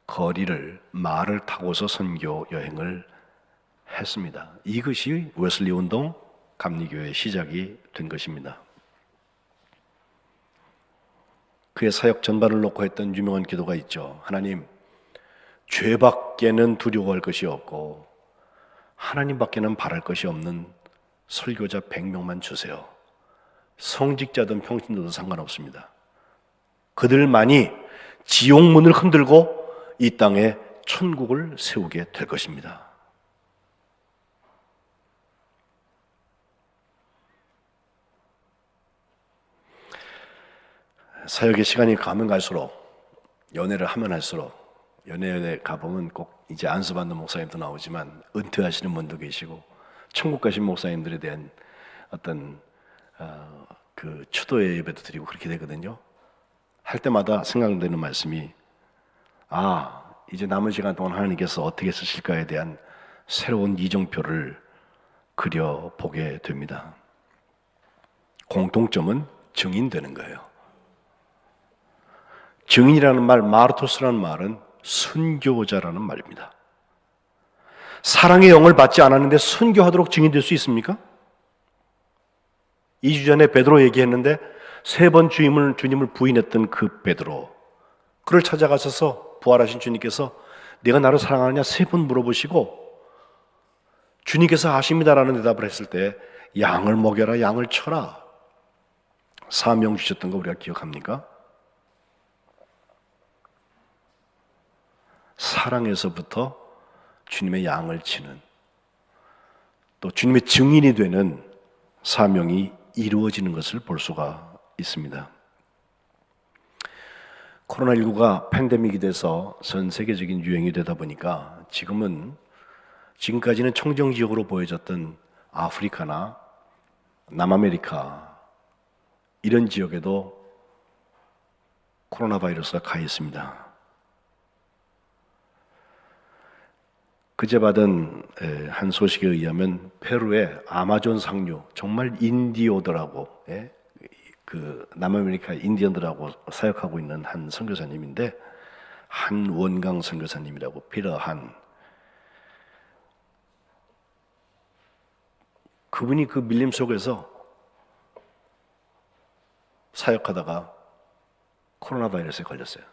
거리를 말을 타고서 선교 여행을 했습니다. 이것이 웨슬리 운동 감리교회의 시작이 된 것입니다. 그의 사역 전반을 놓고 했던 유명한 기도가 있죠. 하나님, 죄밖에는 두려워할 것이 없고 하나님밖에는 바랄 것이 없는 설교자 100명만 주세요. 성직자든 평신도든 상관없습니다. 그들만이 지옥문을 흔들고 이 땅에 천국을 세우게 될 것입니다. 사역의 시간이 가면 갈수록, 연애를 하면 할수록, 연애에 가보면 꼭 이제 안수받는 목사님도 나오지만 은퇴하시는 분도 계시고 천국 가신 목사님들에 대한 어떤 그 추도의 예배도 드리고 그렇게 되거든요. 할 때마다 생각되는 말씀이, 이제 남은 시간 동안 하나님께서 어떻게 쓰실까에 대한 새로운 이정표를 그려보게 됩니다. 공통점은 증인되는 거예요. 증인이라는 말, 마르토스라는 말은 순교자라는 말입니다. 사랑의 영을 받지 않았는데 순교하도록 증인될 수 있습니까? 2주 전에 베드로 얘기했는데 3번 주님을 부인했던 그 베드로, 그를 찾아가셔서 부활하신 주님께서 내가 나를 사랑하느냐 3번 물어보시고 주님께서 아십니다라는 대답을 했을 때 양을 먹여라, 양을 쳐라 사명 주셨던 거 우리가 기억합니까? 사랑에서부터 주님의 양을 치는, 또 주님의 증인이 되는 사명이 이루어지는 것을 볼 수가 있습니다. 코로나19가 팬데믹이 돼서 전 세계적인 유행이 되다 보니까 지금까지는 청정지역으로 보여졌던 아프리카나 남아메리카 이런 지역에도 코로나 바이러스가 가 있습니다. 그제 받은 한 소식에 의하면 페루의 아마존 상류, 정말 인디오들하고, 그 남아메리카 인디언들하고 사역하고 있는 한 선교사님인데, 한 원강 선교사님이라고, 피터 한, 그분이 그 밀림 속에서 사역하다가 코로나 바이러스에 걸렸어요.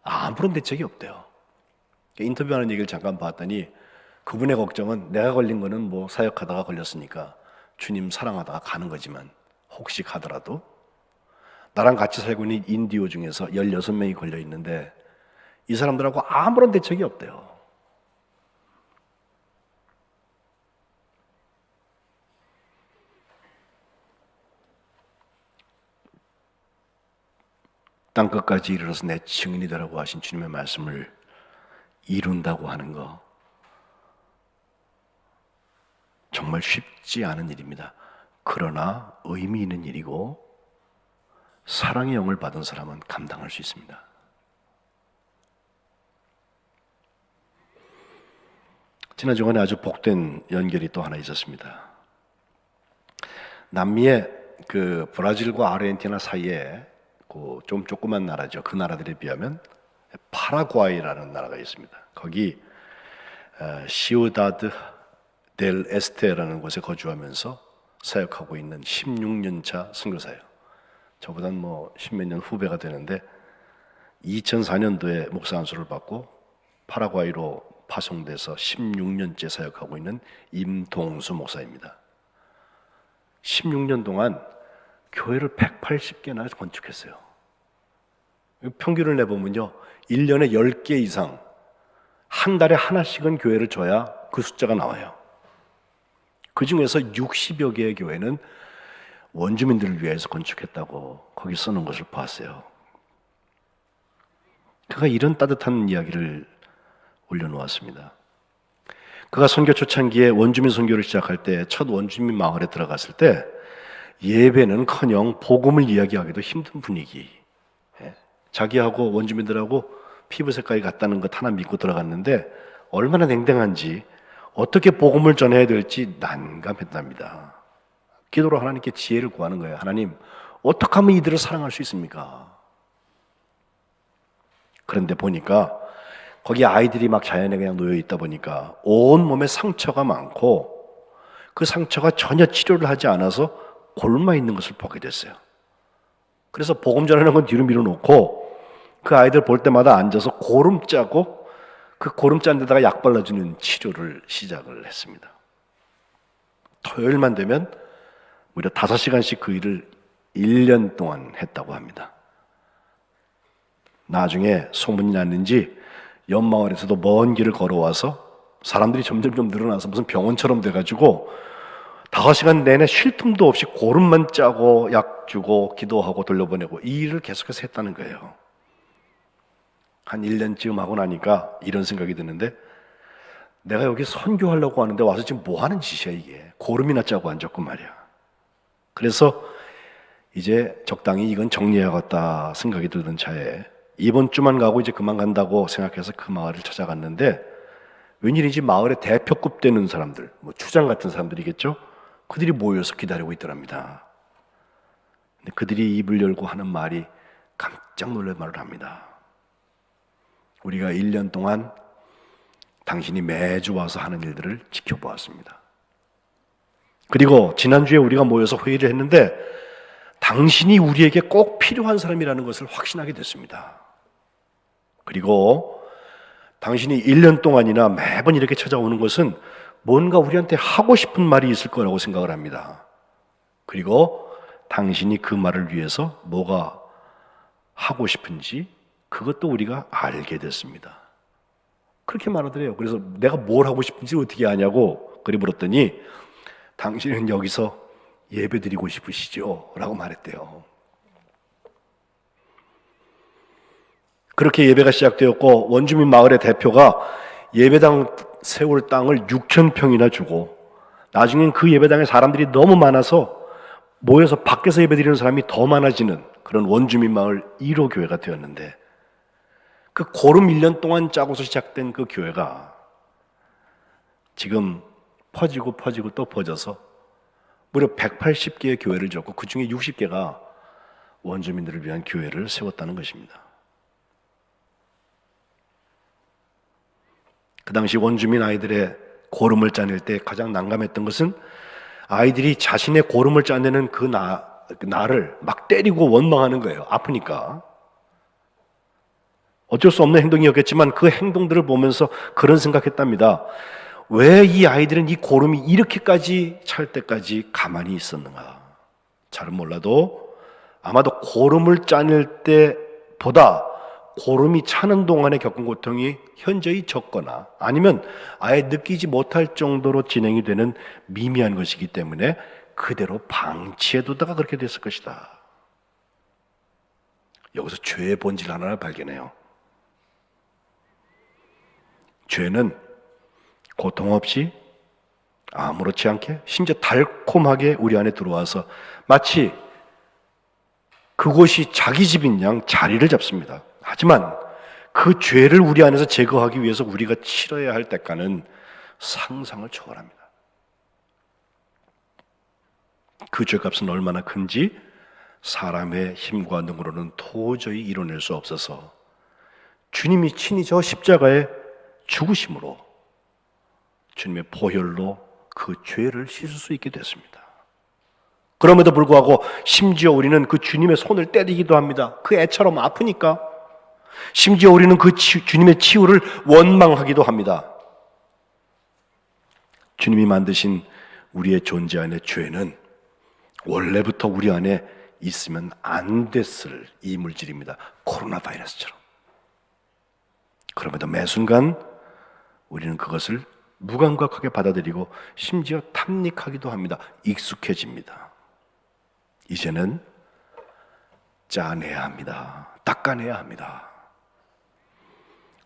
아무런 대책이 없대요. 인터뷰하는 얘기를 잠깐 봤더니 그분의 걱정은, 내가 걸린 거는 뭐 사역하다가 걸렸으니까 주님 사랑하다가 가는 거지만 혹시 가더라도 나랑 같이 살고 있는 인디오 중에서 16명이 걸려 있는데 이 사람들하고 아무런 대책이 없대요. 땅끝까지 이르러서 내 증인이 되라고 하신 주님의 말씀을 이룬다고 하는 거 정말 쉽지 않은 일입니다. 그러나 의미 있는 일이고 사랑의 영을 받은 사람은 감당할 수 있습니다. 지난 주간에 아주 복된 연결이 또 하나 있었습니다. 남미의 그 브라질과 아르헨티나 사이에 그 좀 조그만 나라죠. 그 나라들에 비하면 파라과이라는 나라가 있습니다. 거기 시우다드 델 에스테라는 곳에 거주하면서 사역하고 있는 16년 차 선교사예요. 저보단 뭐 십몇 년 후배가 되는데 2004년도에 목사 안수를 받고 파라과이로 파송돼서 16년째 사역하고 있는 임동수 목사입니다. 16년 동안 교회를 180개나 건축했어요. 평균을 내보면요, 1년에 10개 이상, 한 달에 하나씩은 교회를 줘야 그 숫자가 나와요. 그 중에서 60여 개의 교회는 원주민들을 위해서 건축했다고 거기 써놓은 것을 봤어요. 그가 이런 따뜻한 이야기를 올려놓았습니다. 그가 선교 초창기에 원주민 선교를 시작할 때, 첫 원주민 마을에 들어갔을 때 예배는커녕 복음을 이야기하기도 힘든 분위기. 자기하고 원주민들하고 피부 색깔이 같다는 것 하나 믿고 들어갔는데 얼마나 냉랭한지, 어떻게 복음을 전해야 될지 난감했답니다. 기도로 하나님께 지혜를 구하는 거예요. 하나님, 어떻게 하면 이들을 사랑할 수 있습니까? 그런데 보니까 거기 아이들이 막 자연에 그냥 놓여 있다 보니까 온몸에 상처가 많고 그 상처가 전혀 치료를 하지 않아서 골마 있는 것을 보게 됐어요. 그래서 복음 전하는 건 뒤로 밀어놓고 그 아이들 볼 때마다 앉아서 고름 짜고 그 고름 짠 데다가 약 발라주는 치료를 시작을 했습니다. 토요일만 되면 무려 5시간씩 그 일을 1년 동안 했다고 합니다. 나중에 소문이 났는지 옆마을에서도 먼 길을 걸어와서 사람들이 점점 늘어나서 무슨 병원처럼 돼가지고 5시간 내내 쉴 틈도 없이 고름만 짜고 약 주고 기도하고 돌려보내고 이 일을 계속해서 했다는 거예요. 한 1년쯤 하고 나니까 이런 생각이 드는데, 내가 여기 선교하려고 하는데 와서 지금 뭐 하는 짓이야 이게. 고름이나 짜고 앉았고 말이야. 그래서 이제 적당히 이건 정리해야겠다 생각이 들던 차에 이번 주만 가고 이제 그만 간다고 생각해서 그 마을을 찾아갔는데, 웬일인지 마을에 대표급 되는 사람들, 뭐 추장 같은 사람들이겠죠? 그들이 모여서 기다리고 있더랍니다. 근데 그들이 입을 열고 하는 말이 깜짝 놀랄 말을 합니다. 우리가 1년 동안 당신이 매주 와서 하는 일들을 지켜보았습니다. 그리고 지난주에 우리가 모여서 회의를 했는데 당신이 우리에게 꼭 필요한 사람이라는 것을 확신하게 됐습니다. 그리고 당신이 1년 동안이나 매번 이렇게 찾아오는 것은 뭔가 우리한테 하고 싶은 말이 있을 거라고 생각을 합니다. 그리고 당신이 그 말을 위해서 뭐가 하고 싶은지 그것도 우리가 알게 됐습니다. 그렇게 말하더래요. 그래서 내가 뭘 하고 싶은지 어떻게 아냐고 그리 물었더니, 당신은 여기서 예배 드리고 싶으시죠? 라고 말했대요. 그렇게 예배가 시작되었고, 원주민 마을의 대표가 예배당 세울 땅을 6,000평이나 주고, 나중엔 그 예배당에 사람들이 너무 많아서 모여서 밖에서 예배 드리는 사람이 더 많아지는 그런 원주민 마을 1호 교회가 되었는데, 그 고름 1년 동안 짜고서 시작된 그 교회가 지금 퍼지고 또 퍼져서 무려 180개의 교회를 줬고 그 중에 60개가 원주민들을 위한 교회를 세웠다는 것입니다. 그 당시 원주민 아이들의 고름을 짜낼 때 가장 난감했던 것은 아이들이 자신의 고름을 짜내는 그 나를 막 때리고 원망하는 거예요. 아프니까. 어쩔 수 없는 행동이었겠지만 그 행동들을 보면서 그런 생각했답니다. 왜 이 아이들은 이 고름이 이렇게까지 찰 때까지 가만히 있었는가? 잘은 몰라도 아마도 고름을 짜낼 때보다 고름이 차는 동안에 겪은 고통이 현저히 적거나 아니면 아예 느끼지 못할 정도로 진행이 되는 미미한 것이기 때문에 그대로 방치해두다가 그렇게 됐을 것이다. 여기서 죄의 본질 하나를 발견해요. 죄는 고통 없이 아무렇지 않게 심지어 달콤하게 우리 안에 들어와서 마치 그곳이 자기 집인 양 자리를 잡습니다. 하지만 그 죄를 우리 안에서 제거하기 위해서 우리가 치러야 할 대가는 상상을 초월합니다. 그 죄값은 얼마나 큰지 사람의 힘과 능으로는 도저히 이뤄낼 수 없어서 주님이 친히 저 십자가에 죽으심으로 주님의 보혈로 그 죄를 씻을 수 있게 됐습니다. 그럼에도 불구하고 심지어 우리는 그 주님의 손을 때리기도 합니다. 그 애처럼 아프니까. 심지어 우리는 그 주님의 치유를 원망하기도 합니다. 주님이 만드신 우리의 존재 안의 죄는 원래부터 우리 안에 있으면 안 됐을 이물질입니다. 코로나 바이러스처럼. 그럼에도 매 순간 우리는 그것을 무감각하게 받아들이고 심지어 탐닉하기도 합니다. 익숙해집니다. 이제는 짜내야 합니다. 닦아내야 합니다.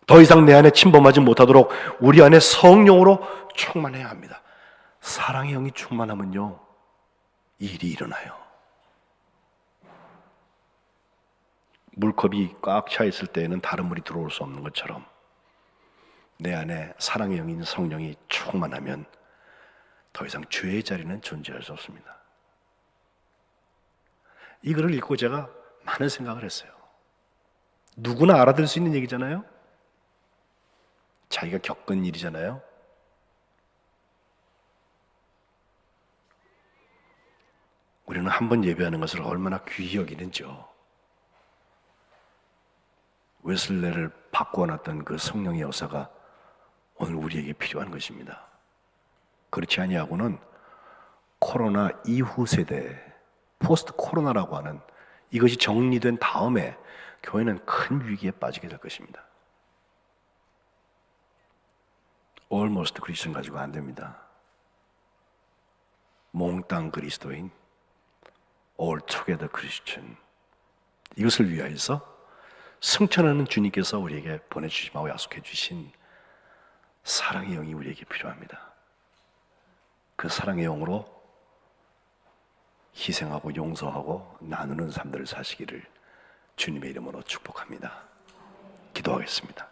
더 이상 내 안에 침범하지 못하도록 우리 안에 성령으로 충만해야 합니다. 사랑의 영이 충만하면요, 일이 일어나요. 물컵이 꽉 차 있을 때에는 다른 물이 들어올 수 없는 것처럼 내 안에 사랑의 영인 성령이 충만하면 더 이상 죄의 자리는 존재할 수 없습니다. 이 글을 읽고 제가 많은 생각을 했어요. 누구나 알아들을 수 있는 얘기잖아요. 자기가 겪은 일이잖아요. 우리는 한 번 예배하는 것을 얼마나 귀히 여기는지요. 웨슬레를 바꾸어놨던 그 성령의 역사가 오늘 우리에게 필요한 것입니다. 그렇지 아니하고는 코로나 이후 세대, 포스트 코로나라고 하는 이것이 정리된 다음에 교회는 큰 위기에 빠지게 될 것입니다. almost 크리스천 가지고 안 됩니다. 몽땅 그리스도인, all together 크리스천. 이것을 위하여서 승천하는 주님께서 우리에게 보내주시고 약속해 주신 사랑의 영이 우리에게 필요합니다. 그 사랑의 영으로 희생하고 용서하고 나누는 삶들을 사시기를 주님의 이름으로 축복합니다. 기도하겠습니다.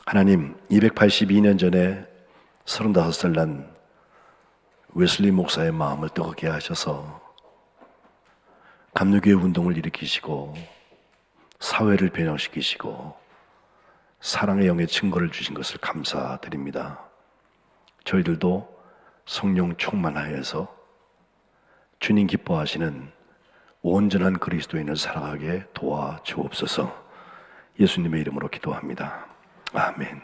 하나님, 282년 전에 35살 난 웨슬리 목사의 마음을 뜨겁게 하셔서 감리교회 운동을 일으키시고 사회를 변형시키시고 사랑의 영의 증거를 주신 것을 감사드립니다. 저희들도 성령 충만하여서 주님 기뻐하시는 온전한 그리스도인을 살아가게 도와 주옵소서. 예수님의 이름으로 기도합니다. 아멘.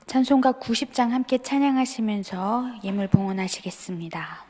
찬송가 90장 함께 찬양하시면서 예물 봉헌하시겠습니다.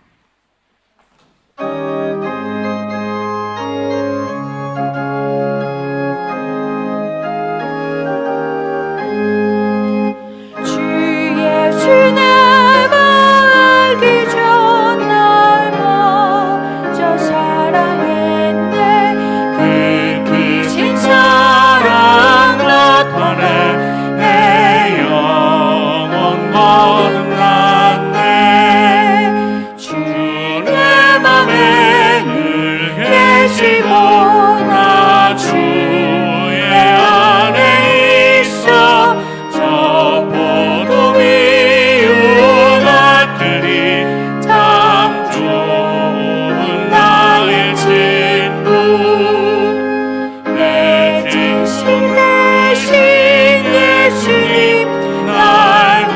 대신 예수님 날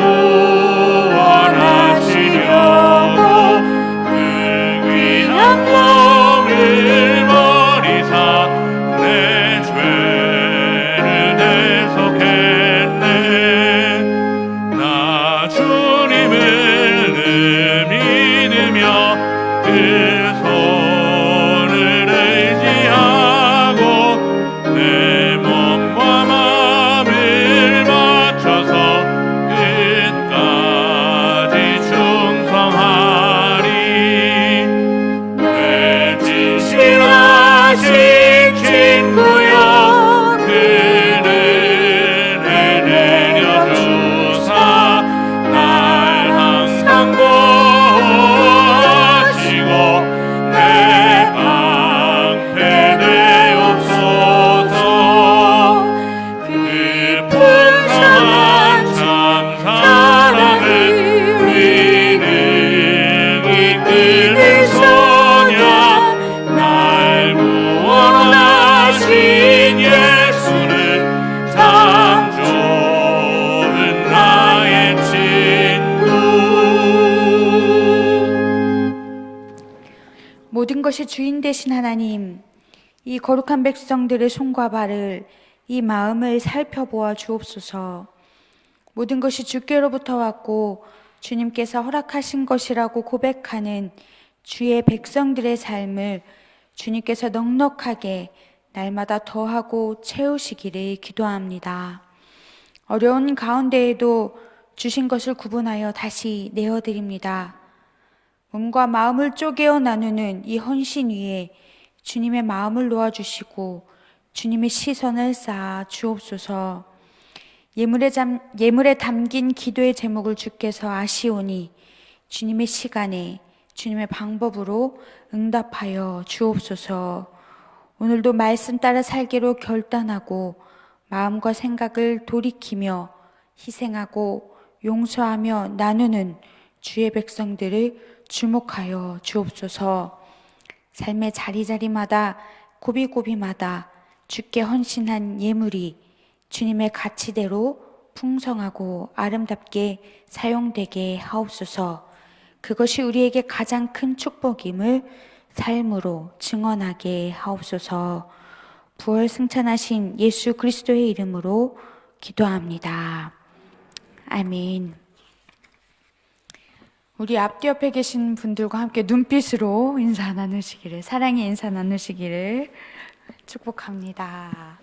모든 것이 주인 되신 하나님, 이 거룩한 백성들의 손과 발을, 이 마음을 살펴보아 주옵소서. 모든 것이 주께로부터 왔고 주님께서 허락하신 것이라고 고백하는 주의 백성들의 삶을 주님께서 넉넉하게 날마다 더하고 채우시기를 기도합니다. 어려운 가운데에도 주신 것을 구분하여 다시 내어드립니다. 몸과 마음을 쪼개어 나누는 이 헌신 위에 주님의 마음을 놓아주시고 주님의 시선을 쌓아 주옵소서. 예물에 담긴 기도의 제목을 주께서 아시오니 주님의 시간에 주님의 방법으로 응답하여 주옵소서. 오늘도 말씀 따라 살기로 결단하고 마음과 생각을 돌이키며 희생하고 용서하며 나누는 주의 백성들을 주목하여 주옵소서. 삶의 자리자리마다 고비고비마다 주께 헌신한 예물이 주님의 가치대로 풍성하고 아름답게 사용되게 하옵소서. 그것이 우리에게 가장 큰 축복임을 삶으로 증언하게 하옵소서. 부활 승천하신 예수 그리스도의 이름으로 기도합니다. 아멘. 우리 앞뒤 옆에 계신 분들과 함께 눈빛으로 인사 나누시기를, 사랑의 인사 나누시기를 축복합니다.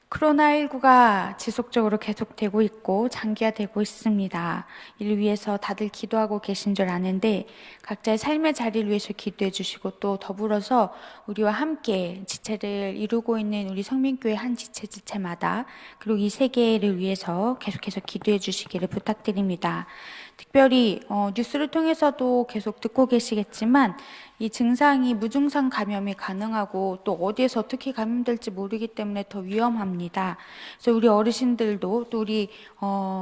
코로나19가 지속적으로 계속되고 있고 장기화되고 있습니다. 이를 위해서 다들 기도하고 계신 줄 아는데 각자의 삶의 자리를 위해서 기도해 주시고 또 더불어서 우리와 함께 지체를 이루고 있는 우리 성민교회 한 지체마다 그리고 이 세계를 위해서 계속해서 기도해 주시기를 부탁드립니다. 특별히 뉴스를 통해서도 계속 듣고 계시겠지만 이 증상이 무증상 감염이 가능하고 또 어디에서 어떻게 감염될지 모르기 때문에 더 위험합니다. 그래서 우리 어르신들도 또 우리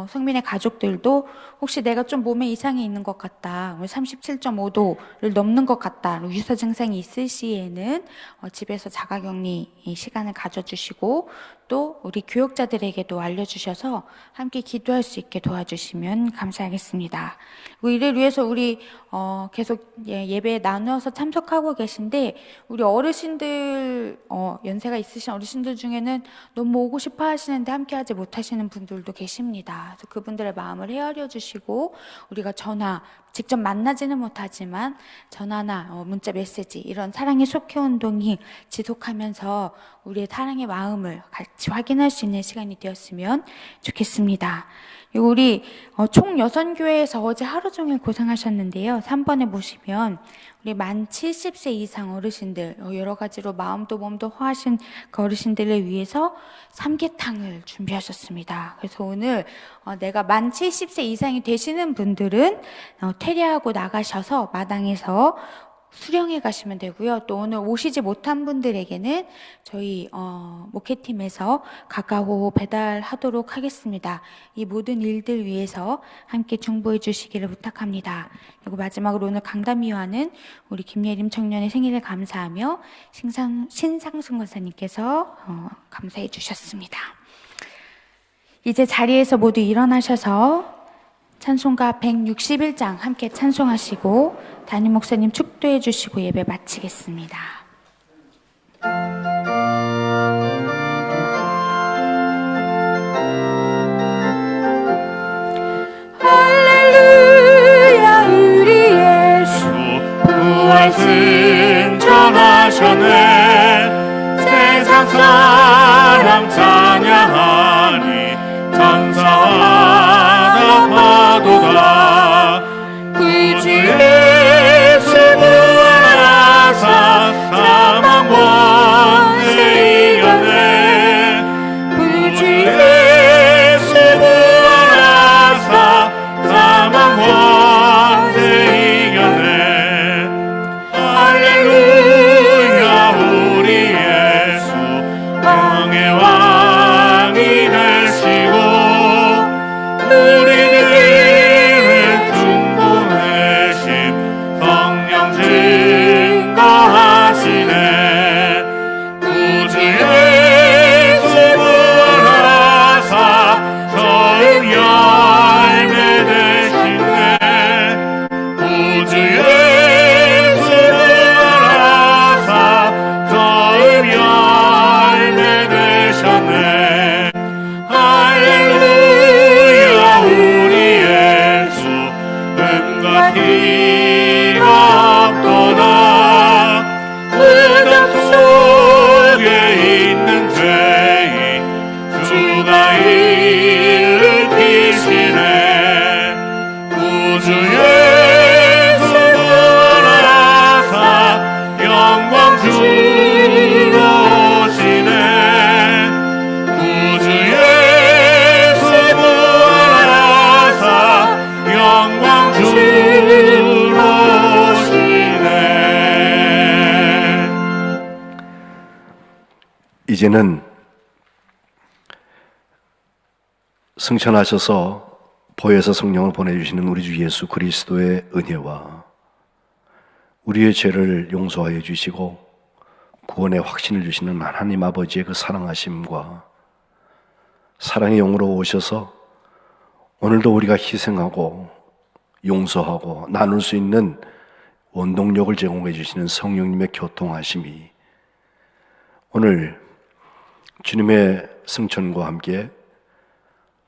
성민의 가족들도 혹시 내가 좀 몸에 이상이 있는 것 같다, 37.5도를 넘는 것 같다, 유사 증상이 있을 시에는 집에서 자가격리 시간을 가져주시고 또 우리 교역자들에게도 알려주셔서 함께 기도할 수 있게 도와주시면 감사하겠습니다. 그리고 이를 위해서 우리 계속 예배에 나누어서 참석하고 계신데 우리 어르신들 연세가 있으신 어르신들 중에는 너무 오고 싶어 하시는데 함께하지 못하시는 분들도 계십니다. 그래서 그분들의 마음을 헤아려 주시고 우리가 직접 만나지는 못하지만 전화나 문자 메시지 이런 사랑의 속회 운동이 지속하면서 우리의 사랑의 마음을 같이 확인할 수 있는 시간이 되었으면 좋겠습니다. 우리 총 6교회에서 어제 하루 종일 고생하셨는데요. 3번에 보시면 우리 만 70세 이상 어르신들 여러 가지로 마음도 몸도 허하신 그 어르신들을 위해서 삼계탕을 준비하셨습니다. 그래서 오늘 내가 만 70세 이상이 되시는 분들은 퇴례하고 나가셔서 마당에서 수령해 가시면 되고요. 또 오늘 오시지 못한 분들에게는 저희 목회팀에서 카카오 배달하도록 하겠습니다. 이 모든 일들 위해서 함께 중보해 주시기를 부탁합니다. 그리고 마지막으로 오늘 강담위와는 우리 김예림 청년의 생일을 감사하며 신상순 권사님께서 감사해 주셨습니다. 이제 자리에서 모두 일어나셔서 찬송가 161장 함께 찬송하시고 담임 목사님 축도해 주시고 예배 마치겠습니다. 할렐루야 우리 예수 부활 승천하셨네. 세상 사람 찬양하니 천사와 파도가 구주 예수 부활하사 사망 원죄 이겨내. 구주 예수 부활하사 사망 원죄 이겨내. 할렐루야 우리 예수 왕의 왕이 되시고 우리들을 중보내심 성령 증거하시네. 구주 예수 부활하사 처음 열매 되시네. 구주 예수 이제는 승천하셔서 보혜사 성령을 보내주시는 우리 주 예수 그리스도의 은혜와 우리의 죄를 용서하여 주시고 구원의 확신을 주시는 하나님 아버지의 그 사랑하심과 사랑의 영으로 오셔서 오늘도 우리가 희생하고 용서하고 나눌 수 있는 원동력을 제공해 주시는 성령님의 교통하심이 오늘 주님의 승천과 함께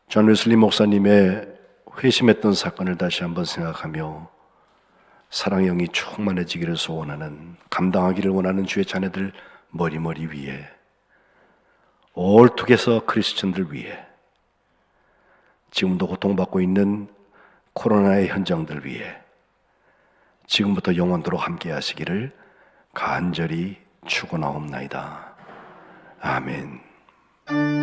존 웨슬리 목사님의 회심했던 사건을 다시 한번 생각하며 사랑의 영이 충만해지기를 소원하는, 감당하기를 원하는 주의 자녀들 머리머리 위에, 올투게서 크리스천들 위에, 지금도 고통받고 있는 코로나의 현장들 위에 지금부터 영원토록 함께 하시기를 간절히 축원하옵나이다. 아멘.